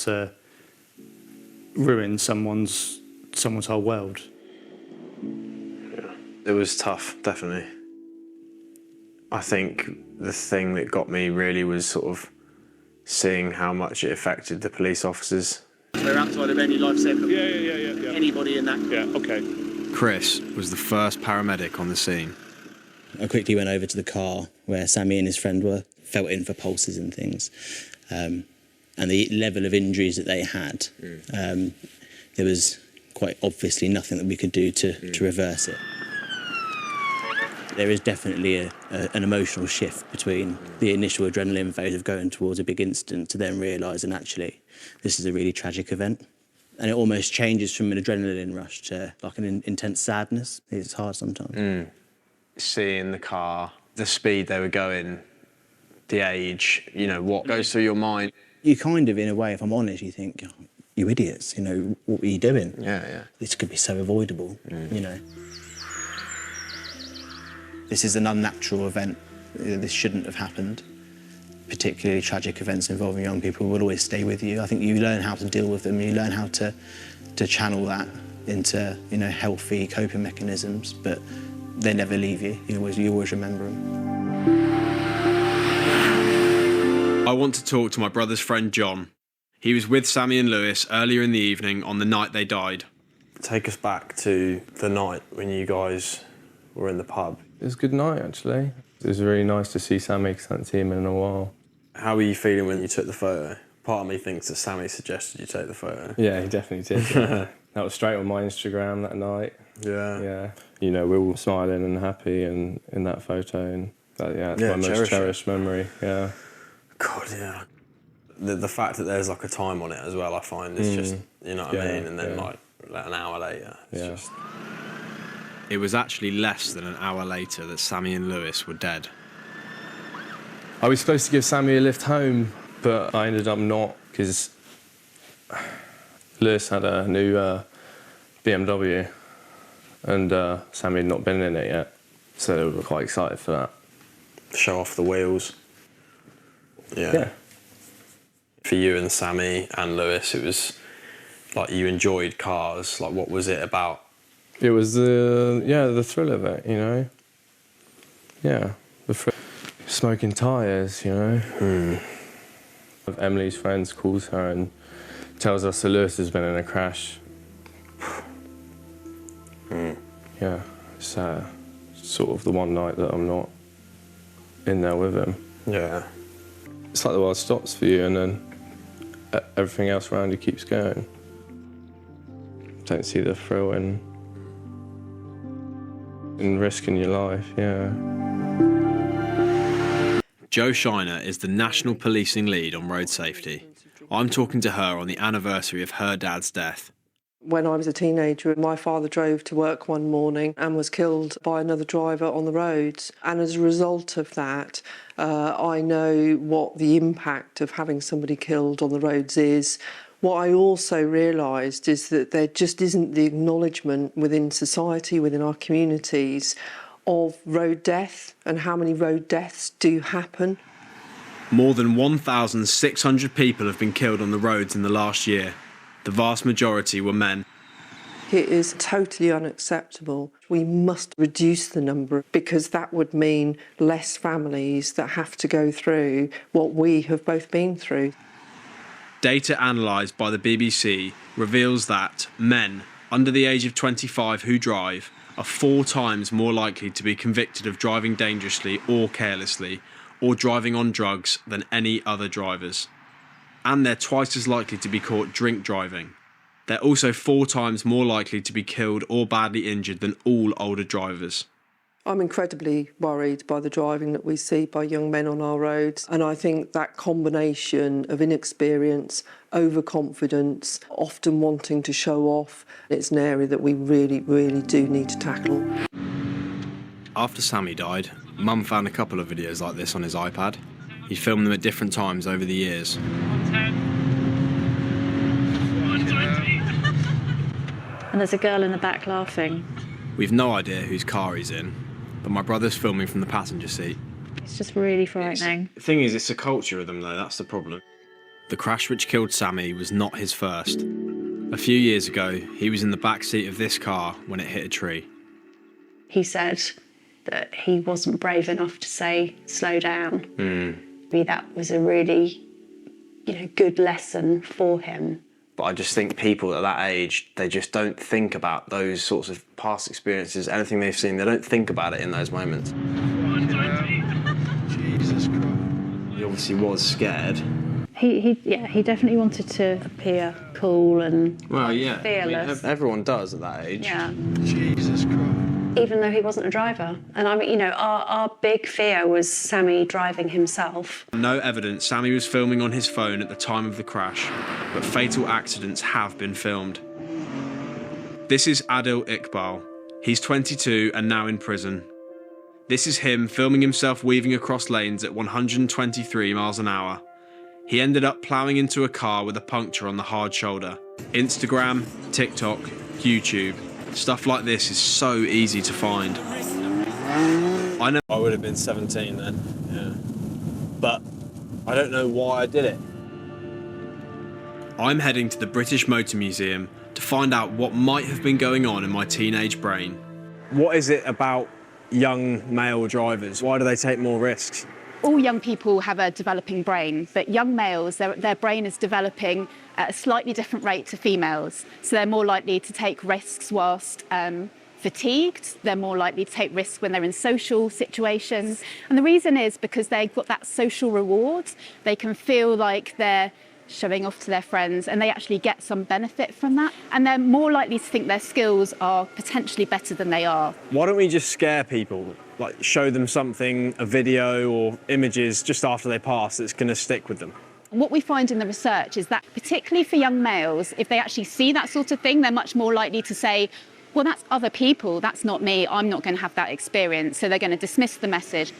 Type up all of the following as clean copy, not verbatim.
to ruin someone's whole world. Yeah, it was tough, definitely. I think the thing that got me really was sort of seeing how much it affected the police officers. We're outside of any life-saving. Yeah. Anybody in that. Yeah, OK. Chris was the first paramedic on the scene. I quickly went over to the car where Sammy and his friend were, felt in for pulses and things. And the level of injuries that they had, there was quite obviously nothing that we could do to reverse it. There is definitely an emotional shift between the initial adrenaline phase of going towards a big incident to then realising, actually, this is a really tragic event. And it almost changes from an adrenaline rush to like an intense sadness. It's hard sometimes. Seeing the car, the speed they were going, the age, you know, what goes through your mind. You kind of, in a way, if I'm honest, you think, oh, you idiots, you know, what were you doing? Yeah. This could be so avoidable, you know. This is an unnatural event. This shouldn't have happened. Particularly tragic events involving young people will always stay with you. I think you learn how to deal with them. You learn how to channel that into, you know, healthy coping mechanisms, but they never leave you. You always remember them. I want to talk to my brother's friend John. He was with Sammy and Lewis earlier in the evening on the night they died. Take us back to the night when you guys were in the pub. It was a good night, actually. It was really nice to see Sammy, because I hadn't seen him in a while. How were you feeling when you took the photo? Part of me thinks that Sammy suggested you take the photo. Yeah, he definitely did. Yeah. That was straight on my Instagram that night. Yeah. You know, we're all smiling and happy and in that photo, and it's my most cherished memory. Yeah. God, yeah. The fact that there's like a time on it as well, I find is just, you know what I mean? And then like an hour later, it's just... It was actually less than an hour later that Sammy and Lewis were dead. I was supposed to give Sammy a lift home, but I ended up not, because Lewis had a new BMW, and Sammy had not been in it yet, so we were quite excited for that. Show off the wheels. Yeah. For you and Sammy and Lewis, it was like you enjoyed cars. Like, what was it about? It was the thrill of it, you know. Yeah, smoking tyres, you know. Emily's friends calls her and tells us that Lewis has been in a crash. Yeah, it's sort of the one night that I'm not in there with him. Yeah. It's like the world stops for you and then everything else around you keeps going. Don't see the thrill in risking your life, yeah. Jo Shiner is the National Policing Lead on road safety. I'm talking to her on the anniversary of her dad's death. When I was a teenager, my father drove to work one morning and was killed by another driver on the roads. And as a result of that, I know what the impact of having somebody killed on the roads is. What I also realised is that there just isn't the acknowledgement within society, within our communities, of road death and how many road deaths do happen. More than 1,600 people have been killed on the roads in the last year. The vast majority were men. It is totally unacceptable. We must reduce the number because that would mean less families that have to go through what we have both been through. Data analysed by the BBC reveals that men under the age of 25 who drive are 4 times more likely to be convicted of driving dangerously or carelessly or driving on drugs than any other drivers. And they're twice as likely to be caught drink driving. They're also 4 times more likely to be killed or badly injured than all older drivers. I'm incredibly worried by the driving that we see by young men on our roads, and I think that combination of inexperience, overconfidence, often wanting to show off, it's an area that we really, really do need to tackle. After Sammy died, Mum found a couple of videos like this on his iPad. He filmed them at different times over the years. And there's a girl in the back laughing. We've no idea whose car he's in, but my brother's filming from the passenger seat. It's just really frightening. The thing is, it's a culture of them, though. That's the problem. The crash which killed Sammy was not his first. A few years ago, he was in the back seat of this car when it hit a tree. He said that he wasn't brave enough to say, slow down. Maybe that was a really, good lesson for him. But I just think people at that age, they just don't think about those sorts of past experiences, anything they've seen, they don't think about it in those moments. Jesus Christ. He obviously was scared. He definitely wanted to appear cool and fearless. Everyone does at that age. Yeah. Jesus Christ. Even though he wasn't a driver. And I mean, our big fear was Sammy driving himself. No evidence Sammy was filming on his phone at the time of the crash, but fatal accidents have been filmed. This is Adil Iqbal. He's 22 and now in prison. This is him filming himself weaving across lanes at 123 miles an hour. He ended up ploughing into a car with a puncture on the hard shoulder. Instagram, TikTok, YouTube. Stuff like this is so easy to find. I know I would have been 17 then, yeah. But I don't know why I did it. I'm heading to the British Motor Museum to find out what might have been going on in my teenage brain. What is it about young male drivers? Why do they take more risks? All young people have a developing brain, but young males, their brain is developing at a slightly different rate to females. So they're more likely to take risks whilst fatigued. They're more likely to take risks when they're in social situations. And the reason is because they've got that social reward. They can feel like they're showing off to their friends and they actually get some benefit from that. And they're more likely to think their skills are potentially better than they are. Why don't we just scare people? Like show them something, a video or images just after they pass that's going to stick with them. What we find in the research is that particularly for young males, if they actually see that sort of thing, they're much more likely to say, well, that's other people, that's not me, I'm not going to have that experience. So they're going to dismiss the message.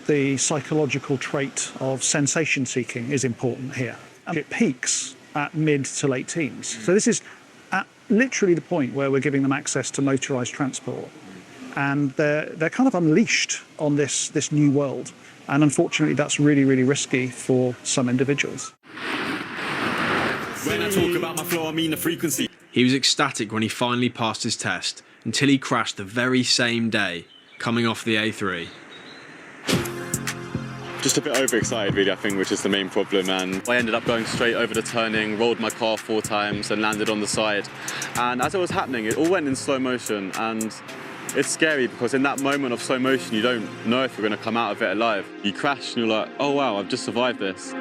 The psychological trait of sensation seeking is important here. And it peaks at mid to late teens. So this is at literally the point where we're giving them access to motorised transport. And they're kind of unleashed on this new world. And unfortunately, that's really, really risky for some individuals. When I talk about my flow, I mean the frequency. He was ecstatic when he finally passed his test, until he crashed the very same day, coming off the A3. Just a bit overexcited, really, I think, which is the main problem. And I ended up going straight over the turning, rolled my car 4 times and landed on the side. And as it was happening, it all went in slow motion. And it's scary because in that moment of slow motion, you don't know if you're going to come out of it alive. You crash and you're like, oh wow, I've just survived this.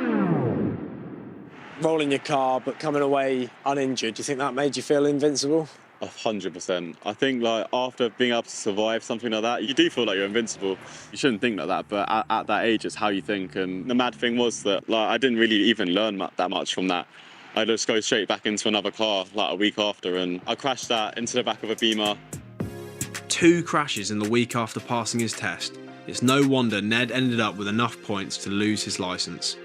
Rolling your car but coming away uninjured, do you think that made you feel invincible? 100%. I think like after being able to survive something like that, you do feel like you're invincible. You shouldn't think like that, but at that age, it's how you think. And the mad thing was that like I didn't really even learn that much from that. I just go straight back into another car like a week after, and I crashed that into the back of a Beamer. 2 crashes in the week after passing his test. It's no wonder Ned ended up with enough points to lose his licence.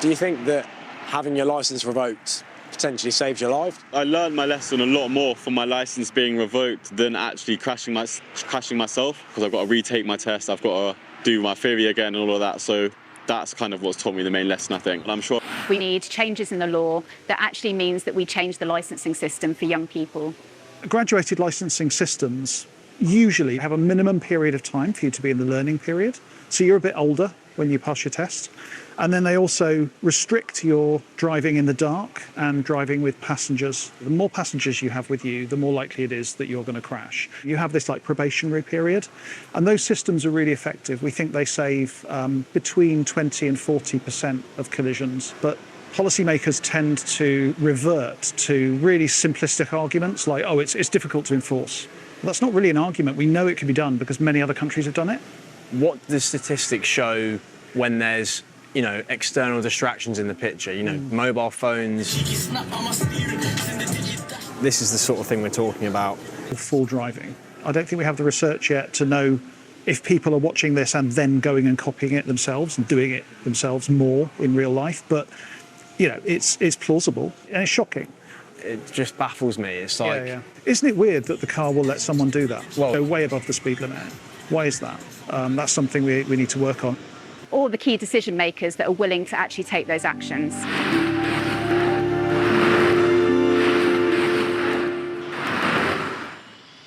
Do you think that having your licence revoked potentially saved your life? I learned my lesson a lot more from my licence being revoked than actually crashing myself, because I've got to retake my test, I've got to do my theory again and all of that. So that's kind of what's taught me the main lesson, I think. And I'm sure We need changes in the law that actually means that we change the licensing system for young people. Graduated licensing systems usually have a minimum period of time for you to be in the learning period. So you're a bit older when you pass your test. And then they also restrict your driving in the dark and driving with passengers. The more passengers you have with you, the more likely it is that you're going to crash. You have this like probationary period, and those systems are really effective. We think they save between 20 and 40% of collisions, but policymakers tend to revert to really simplistic arguments like, oh, it's difficult to enforce. Well, that's not really an argument. We know it can be done because many other countries have done it. What do statistics show when there's external distractions in the picture, mobile phones? This is the sort of thing we're talking about. Full driving. I don't think we have the research yet to know if people are watching this and then going and copying it themselves and doing it themselves more in real life. But, it's plausible and it's shocking. It just baffles me. It's like... Yeah. Isn't it weird that the car will let someone do that? Well, go way above the speed limit. Why is that? That's something we need to work on. for the key decision makers that are willing to actually take those actions.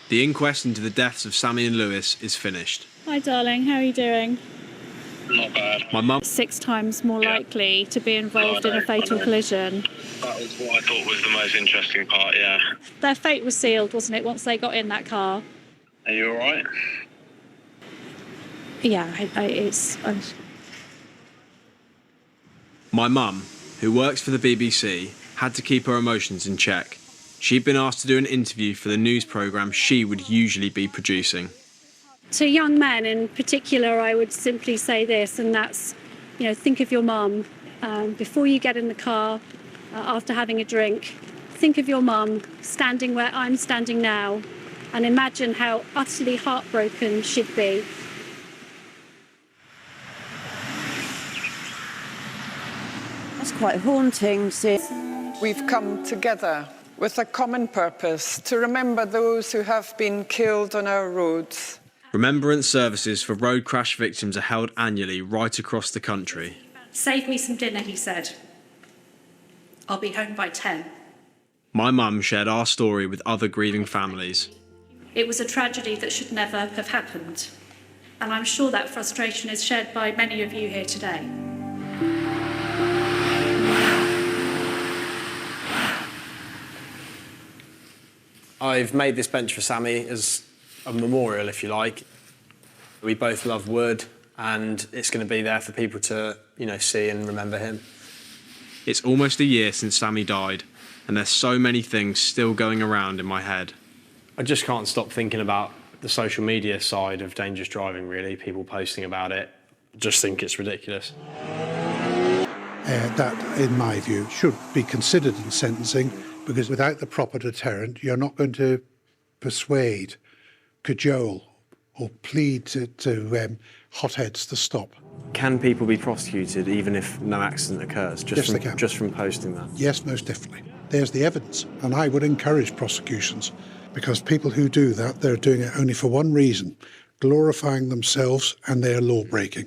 The inquest into the deaths of Sammy and Lewis is finished. Hi darling, how are you doing? Not bad. My mum... 6 times more likely to be involved in a fatal collision. That was what I thought was the most interesting part, yeah. Their fate was sealed, wasn't it, once they got in that car? Are you all right? Yeah, My mum, who works for the BBC, had to keep her emotions in check. She'd been asked to do an interview for the news programme she would usually be producing. To young men in particular, I would simply say this, and that's, think of your mum. Before you get in the car, after having a drink, think of your mum standing where I'm standing now, and imagine how utterly heartbroken she'd be. That's quite haunting. We've come together with a common purpose to remember those who have been killed on our roads. Remembrance services for road crash victims are held annually right across the country. Save me some dinner, he said. I'll be home by 10. My mum shared our story with other grieving families. It was a tragedy that should never have happened. And I'm sure that frustration is shared by many of you here today. I've made this bench for Sammy as a memorial, if you like. We both love wood, and it's going to be there for people to, see and remember him. It's almost a year since Sammy died, and there's so many things still going around in my head. I just can't stop thinking about the social media side of dangerous driving, really. People posting about it. Just think it's ridiculous. That, in my view, should be considered in sentencing, because without the proper deterrent, you're not going to persuade, cajole, or plead to hotheads to stop. Can people be prosecuted even if no accident occurs, just from posting that? Yes, most definitely. There's the evidence, and I would encourage prosecutions, because people who do that, they're doing it only for one reason, glorifying themselves and their law-breaking.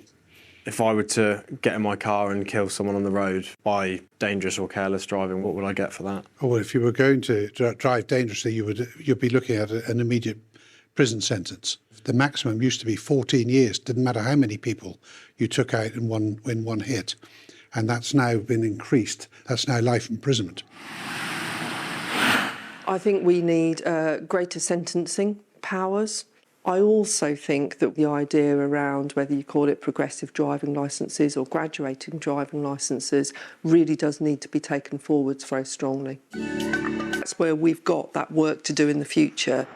If I were to get in my car and kill someone on the road by dangerous or careless driving, what would I get for that? Oh, well, if you were going to drive dangerously, you'd be looking at an immediate prison sentence. The maximum used to be 14 years. Didn't matter how many people you took out in one hit. And that's now been increased. That's now life imprisonment. I think we need greater sentencing powers. I also think that the idea around whether you call it progressive driving licences or graduating driving licences really does need to be taken forwards very strongly. That's where we've got that work to do in the future.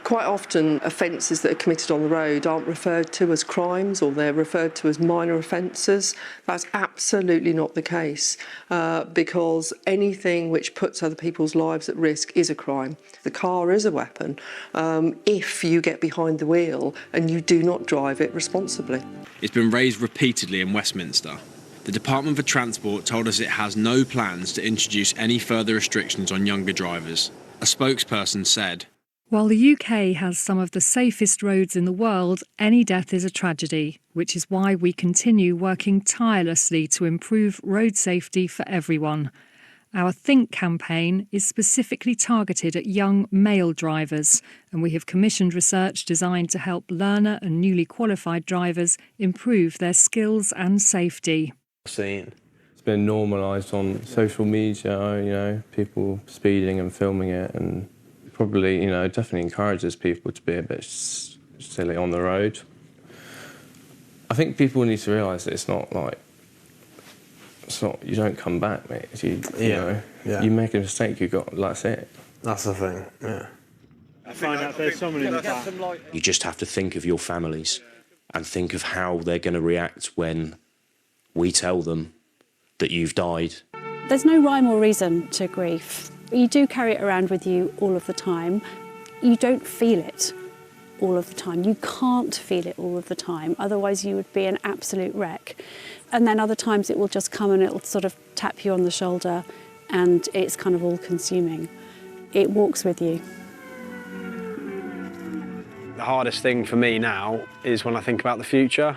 Quite often, offences that are committed on the road aren't referred to as crimes, or they're referred to as minor offences. That's absolutely not the case, because anything which puts other people's lives at risk is a crime. The car is a weapon if you get behind the wheel and you do not drive it responsibly. It's been raised repeatedly in Westminster. The Department for Transport told us it has no plans to introduce any further restrictions on younger drivers. A spokesperson said, "While the UK has some of the safest roads in the world, any death is a tragedy, which is why we continue working tirelessly to improve road safety for everyone. Our Think campaign is specifically targeted at young male drivers, and we have commissioned research designed to help learner and newly qualified drivers improve their skills and safety." It's been normalised on social media, people speeding and filming it, and probably, definitely encourages people to be a bit silly on the road. I think people need to realise that it's not, you don't come back, mate. You make a mistake, that's it. That's the thing, yeah. I find out there's someone in the car. You just have to think of your families and think of how they're going to react when we tell them that you've died. There's no rhyme or reason to grief. You do carry it around with you all of the time. You don't feel it all of the time. You can't feel it all of the time, otherwise you would be an absolute wreck. And then other times it will just come and it'll sort of tap you on the shoulder and it's kind of all-consuming. It walks with you. The hardest thing for me now is when I think about the future.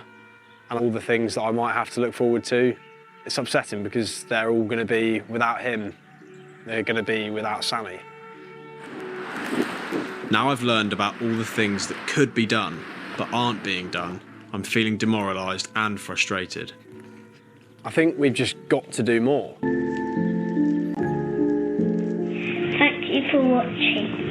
and all the things that I might have to look forward to. It's upsetting because they're all going to be without him. They're going to be without Sammy. Now I've learned about all the things that could be done but aren't being done, I'm feeling demoralised and frustrated. I think we've just got to do more. Thank you for watching.